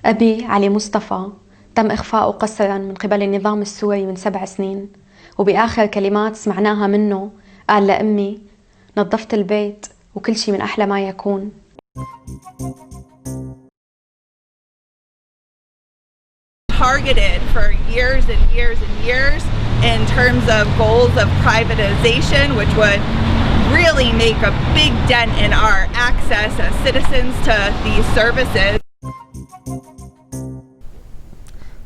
أبي علي مصطفى تم إخفاؤه قسرا من قبل النظام السوري من 7 سنين، وبآخر كلمات سمعناها منه قال لأمي: نظفت البيت وكل شي من أحلى ما يكون. Targeted for years and years and years in terms of goals of privatization, which would really make a big dent in our access as citizens to these services.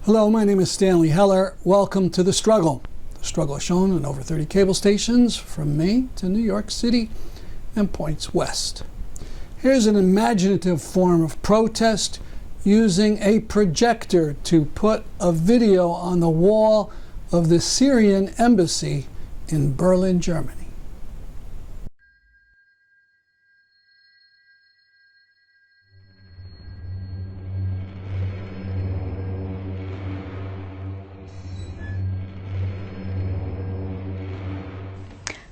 Hello, my name is Stanley Heller. Welcome to The Struggle. The Struggle is shown on over 30 cable stations from Maine to New York City and points west. Here's an imaginative form of protest using a projector to put a video on the wall of the Syrian embassy in Berlin, Germany.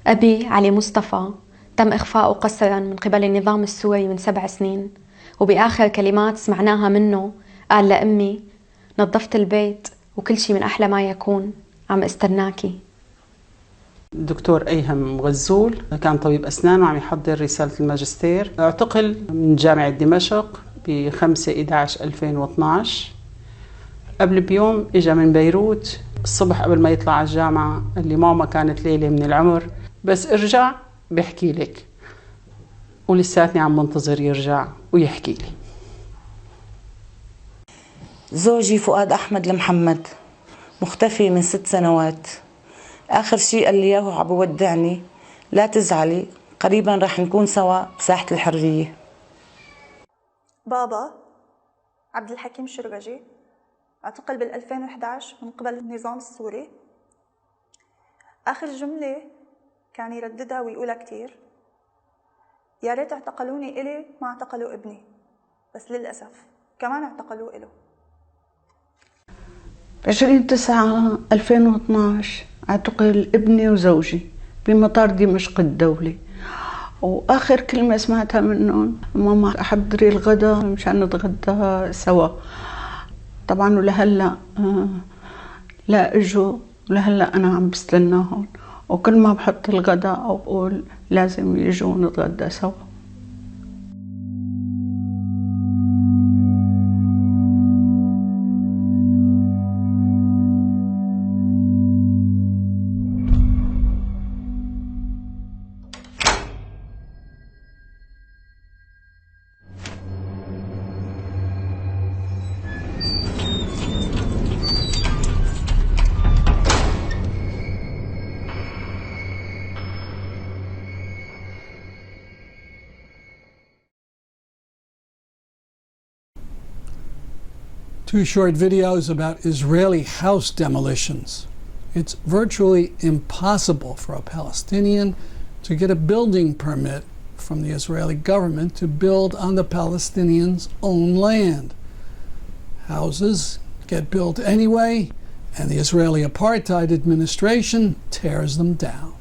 أبي علي مصطفى تم إخفاؤه قسرا من قبل النظام السوري من 7 سنين، وبآخر كلمات سمعناها منه قال لأمي: نظفت البيت وكل شي من أحلى ما يكون، عم استناكي. الدكتور أيهم غزول كان طبيب أسنان وعم يحضر رسالة الماجستير. اعتقل من جامعة دمشق ب5/11/2012. قبل بيوم إجا من بيروت الصبح قبل ما يطلع على الجامعة، قال لي: ماما كانت ليلة من العمر، بس ارجع بحكي لك. ولساتني عم منتظر يرجع ويحكي لي. زوجي فؤاد أحمد المحمد مختفي من 6 سنوات. آخر شيء قال لي إياه عم بودعني: لا تزعلي، قريبا رح نكون سوا بساحة الحرية. بابا عبد الحكيم شربجي اعتقل بال2011 من قبل النظام السوري. آخر جملة كان يرددها ويقولها كتير: يا ريت اعتقلوني إلي ما اعتقلوا ابني. بس للأسف كمان اعتقلوه إله. 20/9/2012 اعتقل ابني وزوجي بمطار دمشق الدولي، وآخر كلمة سمعتها منهم: ماما أحضري الغداء مشان نتغدى سوا. طبعا ولهلا لا اجوا، ولهلا أنا عم بستناهم، وكل ما بحط الغداء أو بقول لازم يجوا نتغدى سوا. Two short videos about Israeli house demolitions. It's virtually impossible for a Palestinian to get a building permit from the Israeli government to build on the Palestinians' own land. Houses get built anyway, and the Israeli apartheid administration tears them down.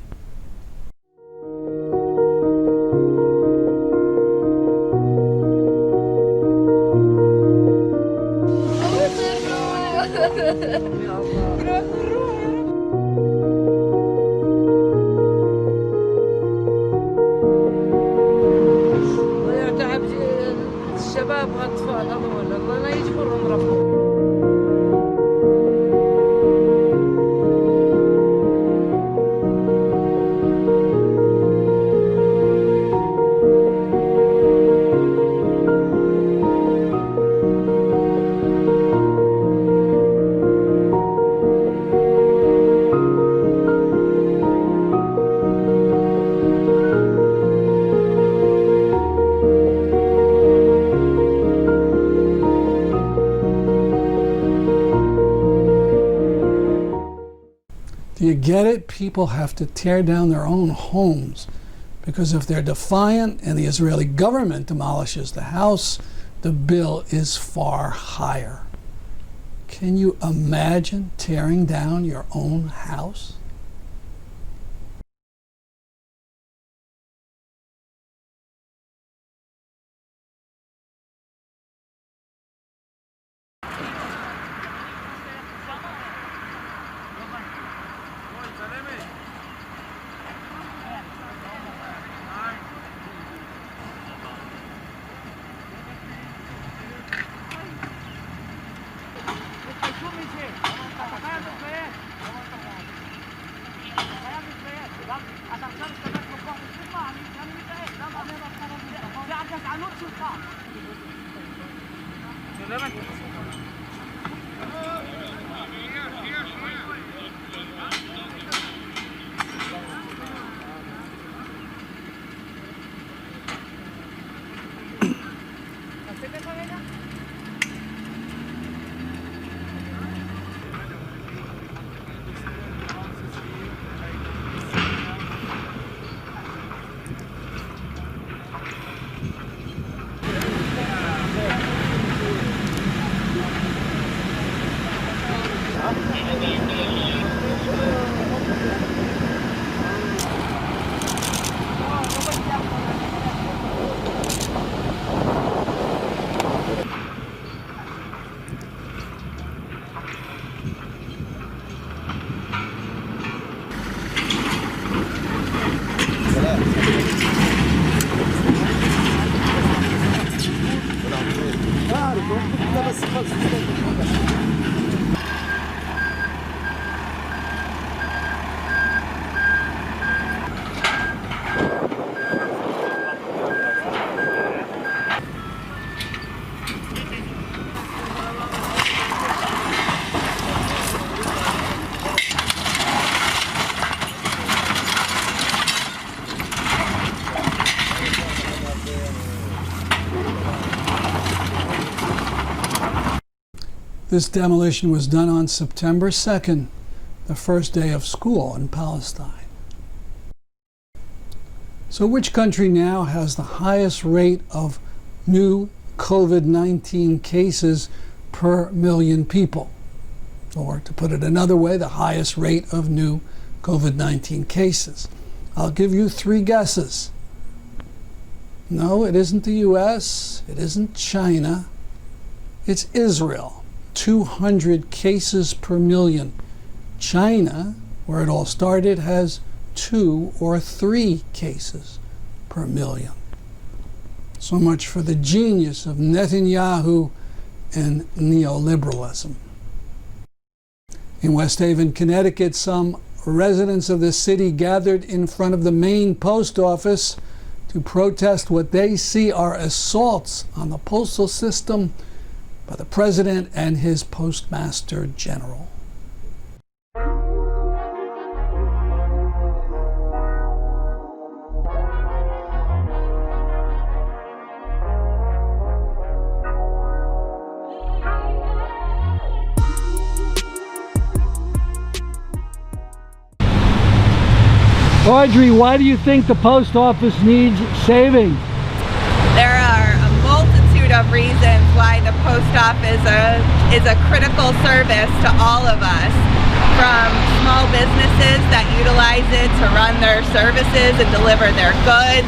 الشباب والاطفال هذول الله لا يجبرهم ربهم. Do you get it? People have to tear down their own homes because if they're defiant and the Israeli government demolishes the house, the bill is far higher. Can you imagine tearing down your own house? This demolition was done on September 2nd, the first day of school in Palestine. So which country now has the highest rate of new COVID-19 cases per million people? Or to put it another way, the highest rate of new COVID-19 cases. I'll give you 3 guesses. No, it isn't the US, it isn't China, it's Israel. 200 cases per million. China, where it all started, has 2 or 3 cases per million. So much for the genius of Netanyahu and neoliberalism. In West Haven, Connecticut, some residents of the city gathered in front of the main post office to protest what they see are assaults on the postal system by the president and his postmaster general. Audrey, why do you think the post office needs saving? There are a multitude of reasons why the post office is a critical service to all of us. From small businesses that utilize it to run their services and deliver their goods,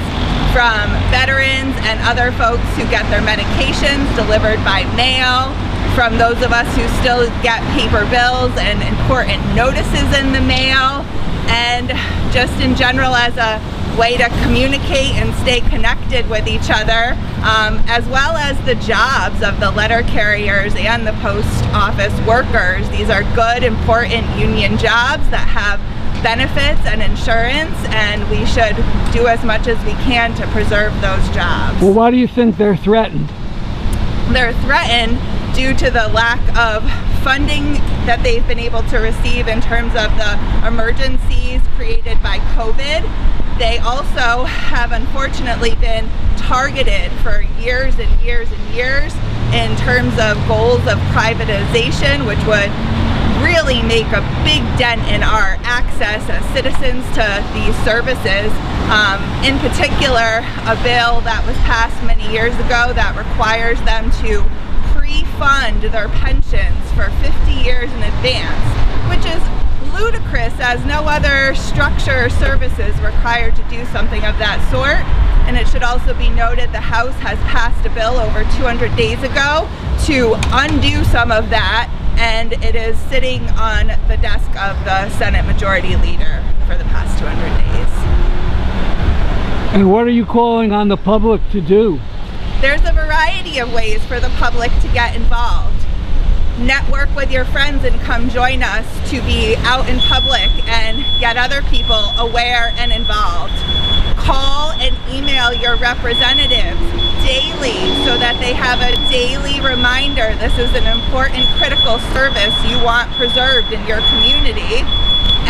from veterans and other folks who get their medications delivered by mail, from those of us who still get paper bills and important notices in the mail, and just in general as a way to communicate and stay connected with each other, as well as the jobs of the letter carriers and the post office workers. These are good, important union jobs that have benefits and insurance, and we should do as much as we can to preserve those jobs. Well, why do you think they're threatened? They're threatened due to the lack of funding that they've been able to receive in terms of the emergencies created by COVID. They also have unfortunately been targeted for years and years and years in terms of goals of privatization, which would really make a big dent in our access as citizens to these services. In particular, a bill that was passed many years ago that requires them to pre-fund their pensions for 50 years in advance, which is ludicrous as no other structure or service is required to do something of that sort. And it should also be noted the House has passed a bill over 200 days ago to undo some of that, and it is sitting on the desk of the Senate Majority Leader for the past 200 days. And what are you calling on the public to do? There's a variety of ways for the public to get involved. network with your friends and come join us to be out in public and get other people aware and involved. Call and email your representatives daily so that they have a daily reminder. This is an important, critical service you want preserved in your community.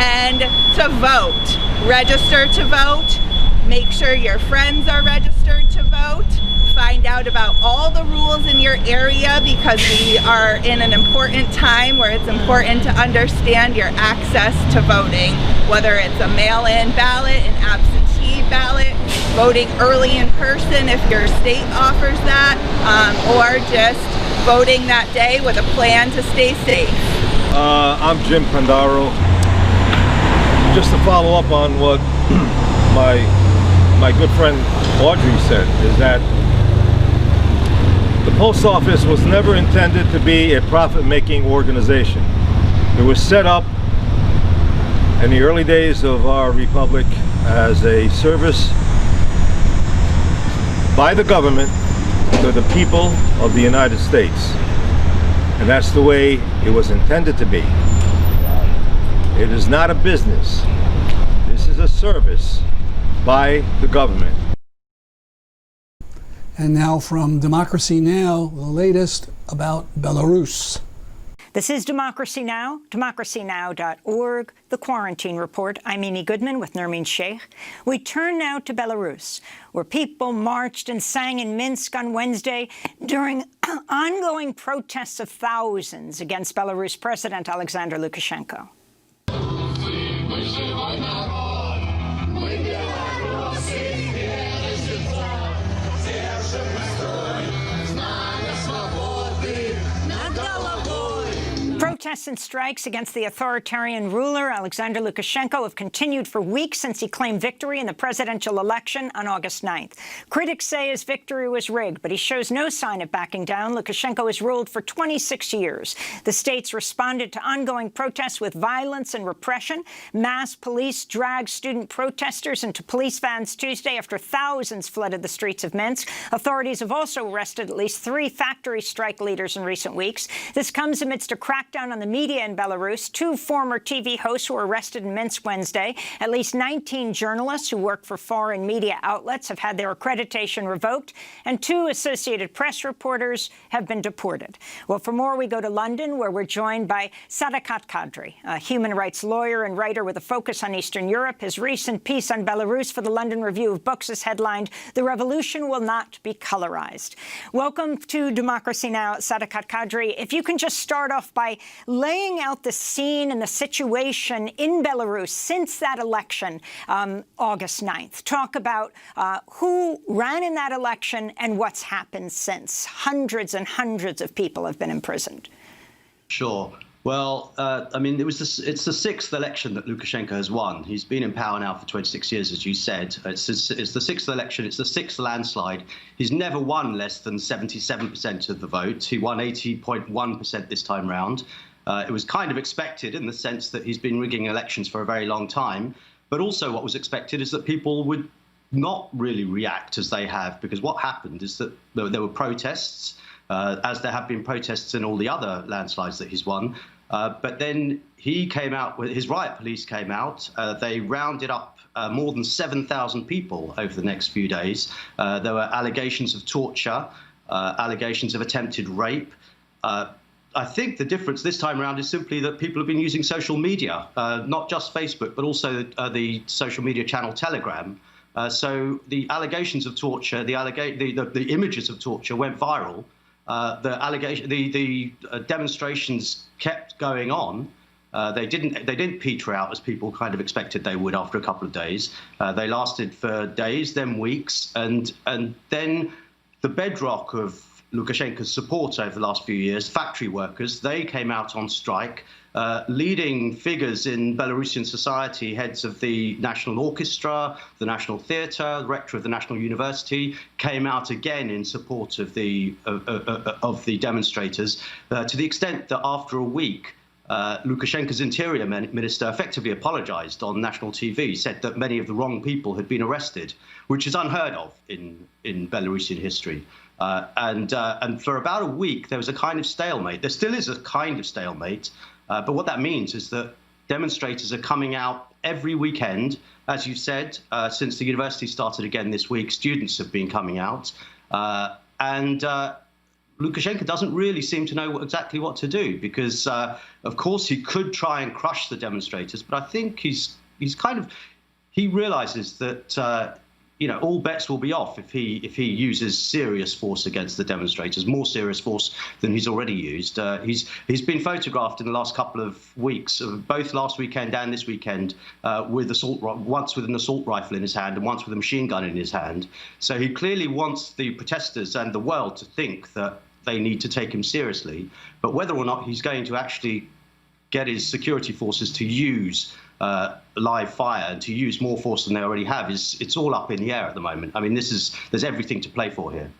And to vote. Register to vote. Make sure your friends are registered to vote. Find out about all the rules in your area, because we are in an important time where it's important to understand your access to voting, whether it's a mail-in ballot, an absentee ballot, voting early in person if your state offers that, or just voting that day with a plan to stay safe. I'm Jim Pandaro. Just to follow up on what my good friend Audrey said, is that the post office was never intended to be a profit-making organization. It was set up in the early days of our republic as a service by the government to the people of the United States. And that's the way it was intended to be. It is not a business. This is a service by the government. And now from Democracy Now!, the latest about Belarus. This is Democracy Now!, democracynow.org, The Quarantine Report. I'm Amy Goodman with Nermeen Sheikh. We turn now to Belarus, where people marched and sang in Minsk on Wednesday during ongoing protests of thousands against Belarus President Alexander Lukashenko. Protests and strikes against the authoritarian ruler, Alexander Lukashenko, have continued for weeks since he claimed victory in the presidential election on August 9th. Critics say his victory was rigged, but he shows no sign of backing down. Lukashenko has ruled for 26 years. The states responded to ongoing protests with violence and repression. Mass police dragged student protesters into police vans Tuesday after thousands flooded the streets of Minsk. Authorities have also arrested at least 3 factory strike leaders in recent weeks. This comes amidst a crackdown on the media in Belarus. 2 former TV hosts were arrested in Minsk Wednesday. At least 19 journalists who work for foreign media outlets have had their accreditation revoked, and 2 Associated Press reporters have been deported. Well, for more, we go to London, where we're joined by Sadakat Kadri, a human rights lawyer and writer with a focus on Eastern Europe. His recent piece on Belarus for the London Review of Books is headlined, "The Revolution Will Not Be Colorized." Welcome to Democracy Now!, Sadakat Kadri. If you can just start off by laying out the scene and the situation in Belarus since that election, August 9th. Talk about who ran in that election and what's happened since. Hundreds and hundreds of people have been imprisoned. Sure. Well, I mean, it's the 6th election that Lukashenko has won. He's been in power now for 26 years, as you said. It's the 6th election. It's the 6th landslide. He's never won less than 77% of the vote. He won 80.1% this time round. It was kind of expected in the sense that he's been rigging elections for a very long time. But also what was expected is that people would not really react as they have, because what happened is that there were protests, as there have been protests in all the other landslides that he's won. But then he came out, his riot police came out. They rounded up more than 7,000 people over the next few days. There were allegations of torture, allegations of attempted rape. I think the difference this time around is simply that people have been using social media, not just Facebook, but also the social media channel Telegram. So the allegations of torture, the images of torture went viral. The demonstrations kept going on. They didn't peter out as people kind of expected they would after a couple of days. They lasted for days, then weeks, and then the bedrock of Lukashenko's support over the last few years, factory workers, they came out on strike. Leading figures in Belarusian society, heads of the National Orchestra, the National Theatre, the rector of the National University, came out again in support of the demonstrators, to the extent that after a week, Lukashenko's interior minister effectively apologized on national TV, said that many of the wrong people had been arrested, which is unheard of in Belarusian history. And for about a week, there was a kind of stalemate. There still is a kind of stalemate, but what that means is that demonstrators are coming out every weekend. As you said, since the university started again this week, students have been coming out. And Lukashenko doesn't really seem to know exactly what to do, because, of course, he could try and crush the demonstrators, but I think he realizes that all bets will be off if he uses serious force against the demonstrators, more serious force than he's already used. He's been photographed in the last couple of weeks, both last weekend and this weekend, once with an assault rifle in his hand and once with a machine gun in his hand. So he clearly wants the protesters and the world to think that they need to take him seriously. But whether or not he's going to actually get his security forces to use live fire and to use more force than they already have, it's all up in the air at the moment. I mean, there's everything to play for here.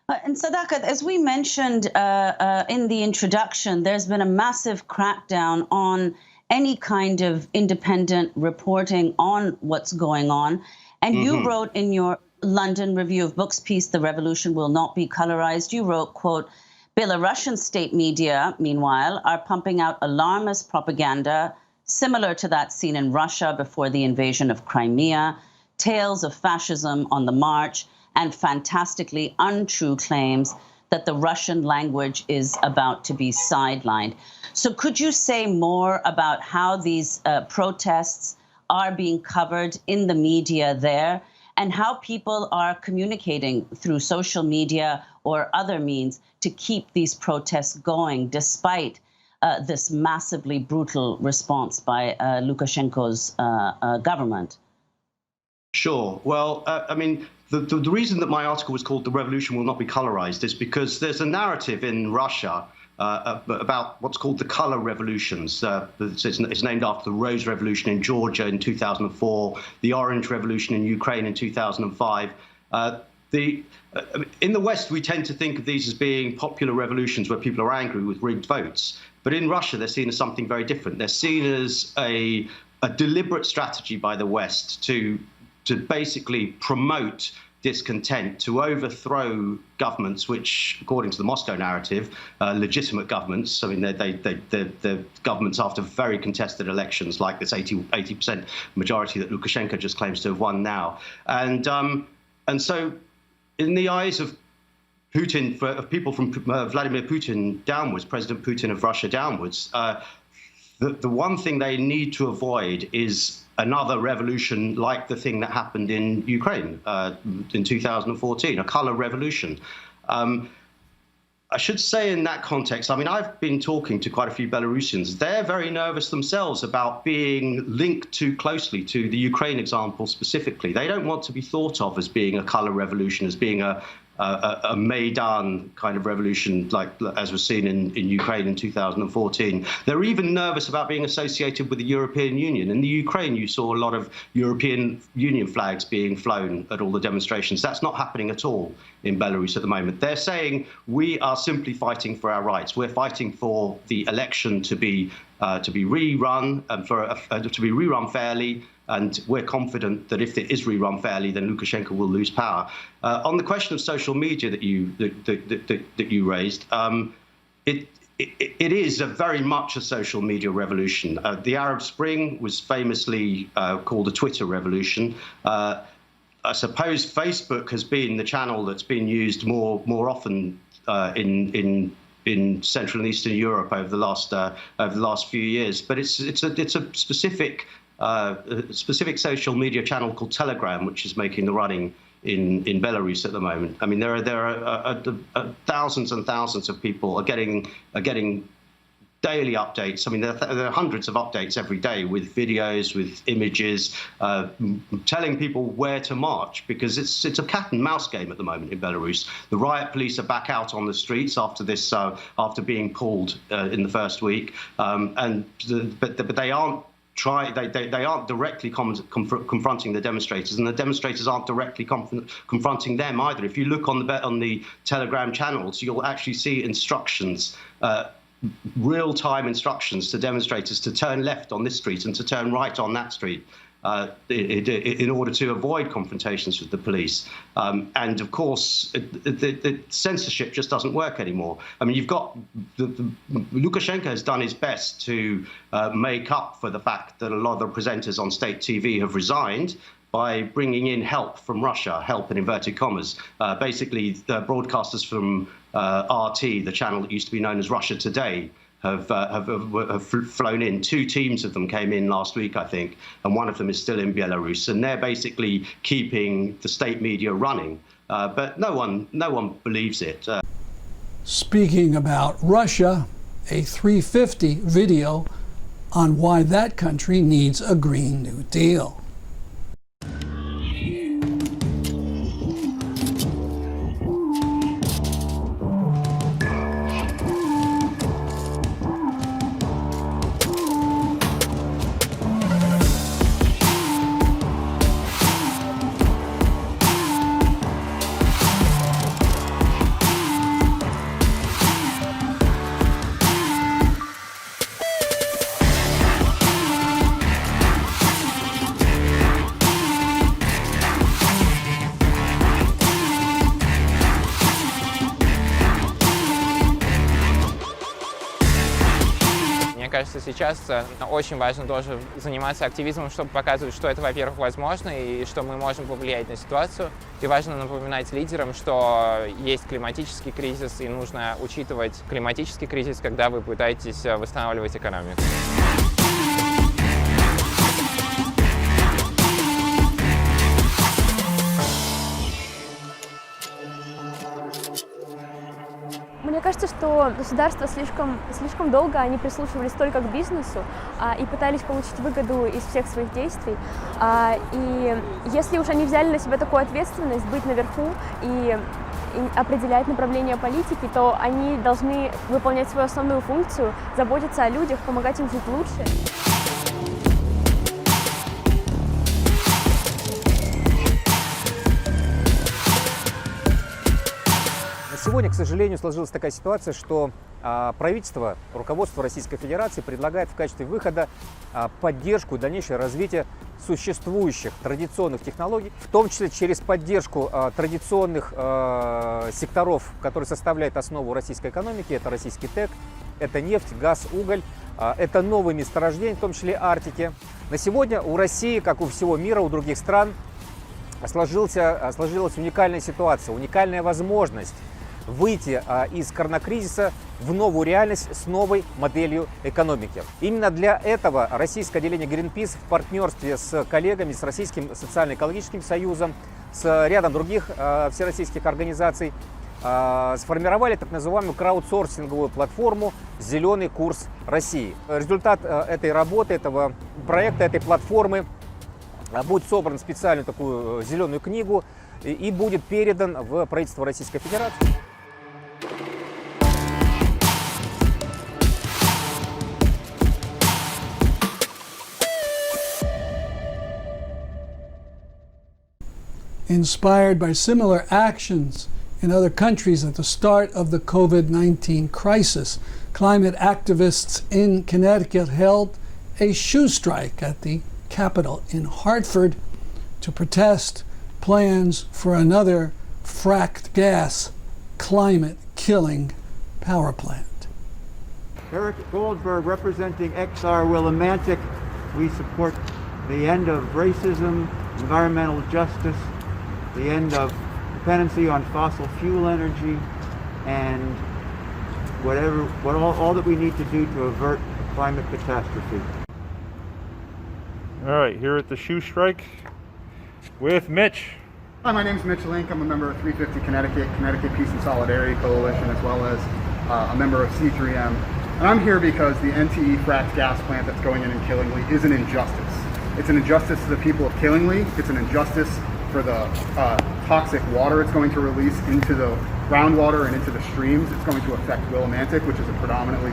And Sadakat, as we mentioned in the introduction, there's been a massive crackdown on any kind of independent reporting on what's going on. And you wrote in your London Review of Books piece, "The Revolution Will Not Be Colorized," you wrote, quote, "Belarusian state media, meanwhile, are pumping out alarmist propaganda similar to that seen in Russia before the invasion of Crimea, tales of fascism on the march, and fantastically untrue claims that the Russian language is about to be sidelined." So could you say more about how these protests are being covered in the media there, and how people are communicating through social media or other means to keep these protests going despite this massively brutal response by Lukashenko's government? Sure. Well, I mean, the reason that my article was called "The Revolution Will Not Be Colorized" is because there's a narrative in Russia about what's called the color revolutions. It's named after the Rose Revolution in Georgia in 2004, the Orange Revolution in Ukraine in 2005. In the West, we tend to think of these as being popular revolutions where people are angry with rigged votes. But in Russia, they're seen as something very different. They're seen as a deliberate strategy by the West to basically promote discontent, to overthrow governments which, according to the Moscow narrative, legitimate governments. I mean, they're governments after very contested elections, like this 80% majority that Lukashenko just claims to have won now. And so, in the eyes of Putin, of people from Vladimir Putin downwards, President Putin of Russia downwards, the one thing they need to avoid is another revolution like the thing that happened in Ukraine in 2014, a color revolution. I should say in that context, I mean, I've been talking to quite a few Belarusians. They're very nervous themselves about being linked too closely to the Ukraine example specifically. They don't want to be thought of as being a color revolution, as being a Maidan kind of revolution, like as was seen in Ukraine in 2014. They're even nervous about being associated with the European Union. In the Ukraine, you saw a lot of European Union flags being flown at all the demonstrations. That's not happening at all in Belarus at the moment. They're saying we are simply fighting for our rights. We're fighting for the election to be rerun and to be rerun fairly. And we're confident that if it is rerun fairly, then Lukashenko will lose power. On the question of social media that you raised, it is very much a social media revolution. The Arab Spring was famously called a Twitter revolution. I suppose Facebook has been the channel that's been used more often in Central and Eastern Europe over the last few years. But it's a specific social media channel called Telegram, which is making the running in Belarus at the moment. I mean, there are thousands and thousands of people are getting daily updates. I mean, there are hundreds of updates every day with videos, with images, telling people where to march, because it's a cat and mouse game at the moment in Belarus. The riot police are back out on the streets after being pulled in the first week, but they aren't. They aren't directly confronting the demonstrators, and the demonstrators aren't directly confronting them either. If you look on the Telegram channels, you'll actually see instructions, real-time instructions to demonstrators to turn left on this street and to turn right on that street. in order to avoid confrontations with the police. And of course, the censorship just doesn't work anymore. I mean, you've got Lukashenko has done his best to make up for the fact that a lot of the presenters on state TV have resigned by bringing in help from Russia, help in inverted commas. Basically, the broadcasters from RT, the channel that used to be known as Russia Today, have flown in. 2 teams of them came in last week, I think, and one of them is still in Belarus, and they're basically keeping the state media running. But no one believes it. Speaking about Russia, a 350 video on why that country needs a Green New Deal. Мне кажется, сейчас очень важно тоже заниматься активизмом, чтобы показывать, что это, во-первых, возможно, и что мы можем повлиять на ситуацию. И важно напоминать лидерам, что есть климатический кризис, и нужно учитывать климатический кризис, когда вы пытаетесь восстанавливать экономику. Мне кажется, что государство слишком долго они прислушивались только к бизнесу и пытались получить выгоду из всех своих действий. И если уж они взяли на себя такую ответственность быть наверху и определять направление политики, то они должны выполнять свою основную функцию, заботиться о людях, помогать им жить лучше. Сегодня, к сожалению, сложилась такая ситуация, что правительство, руководство Российской Федерации предлагает в качестве выхода поддержку и дальнейшее развитие существующих традиционных технологий, в том числе через поддержку традиционных секторов, которые составляют основу российской экономики. Это российский ТЭК, это нефть, газ, уголь, это новые месторождения, в том числе Арктики. На сегодня у России, как у всего мира, у других стран, сложилась уникальная ситуация, уникальная возможность выйти из коронакризиса в новую реальность с новой моделью экономики. Именно для этого российское отделение Greenpeace в партнерстве с коллегами, с Российским социально-экологическим союзом, с рядом других всероссийских организаций сформировали так называемую краудсорсинговую платформу «Зеленый курс России». Результат этой работы, этого проекта, этой платформы будет собран в специальную такую зеленую книгу и будет передан в правительство Российской Федерации. Inspired by similar actions in other countries at the start of the COVID-19 crisis, climate activists in Connecticut held a shoe strike at the Capitol in Hartford to protest plans for another fracked gas climate-killing power plant. Eric Goldberg, representing XR Willimantic. We support the end of racism, environmental justice, the end of dependency on fossil fuel energy, and all that we need to do to avert climate catastrophe. All right, here at the shoe strike with Mitch. Hi, my name is Mitch Link. I'm a member of 350 Connecticut Peace and Solidarity Coalition, as well as a member of C3M. And I'm here because the NTE fracked gas plant that's going in Killingly is an injustice. It's an injustice to the people of Killingly. It's an injustice for the toxic water it's going to release into the groundwater and into the streams. It's going to affect Willimantic, which is predominantly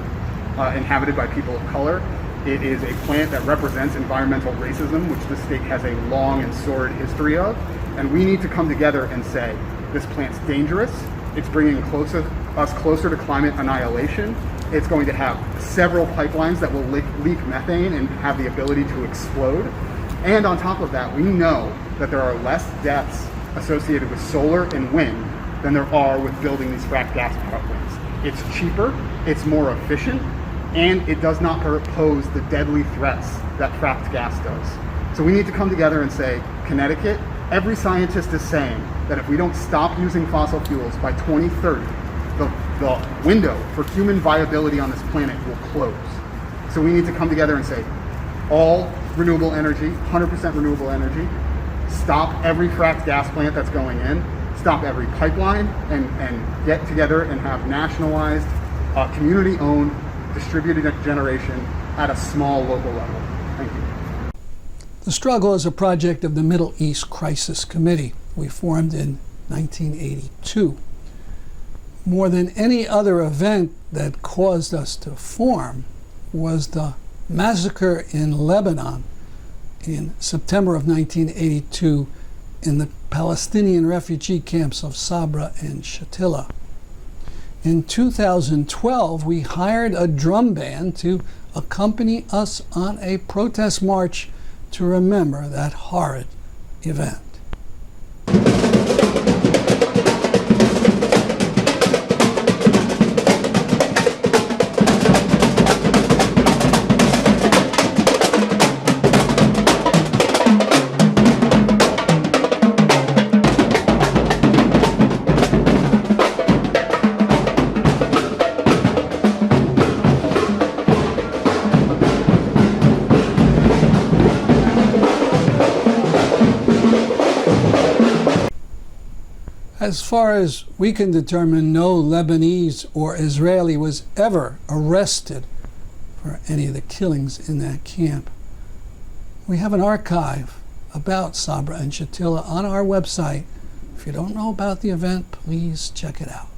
inhabited by people of color. It is a plant that represents environmental racism, which the state has a long and sordid history of. And we need to come together and say, this plant's dangerous. It's bringing us closer to climate annihilation. It's going to have several pipelines that will leak methane and have the ability to explode. And on top of that, we know that there are less deaths associated with solar and wind than there are with building these fracked gas power plants. It's cheaper, it's more efficient, and it does not pose the deadly threats that fracked gas does. So we need to come together and say, Connecticut, every scientist is saying that if we don't stop using fossil fuels by 2030, the window for human viability on this planet will close. So we need to come together and say, all renewable energy, 100% renewable energy, stop every fracked gas plant that's going in, stop every pipeline, and get together and have nationalized, community-owned, distributed generation at a small local level. Thank you. The Struggle is a project of the Middle East Crisis Committee. We formed in 1982. More than any other event that caused us to form was the massacre in Lebanon in September of 1982 in the Palestinian refugee camps of Sabra and Chatilla. In 2012, we hired a drum band to accompany us on a protest march to remember that horrid event. As far as we can determine, no Lebanese or Israeli was ever arrested for any of the killings in that camp. We have an archive about Sabra and Chatilla on our website. If you don't know about the event, please check it out.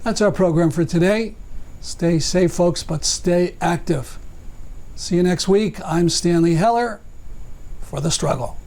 That's our program for today. Stay safe, folks, but stay active. See you next week. I'm Stanley Heller for The Struggle.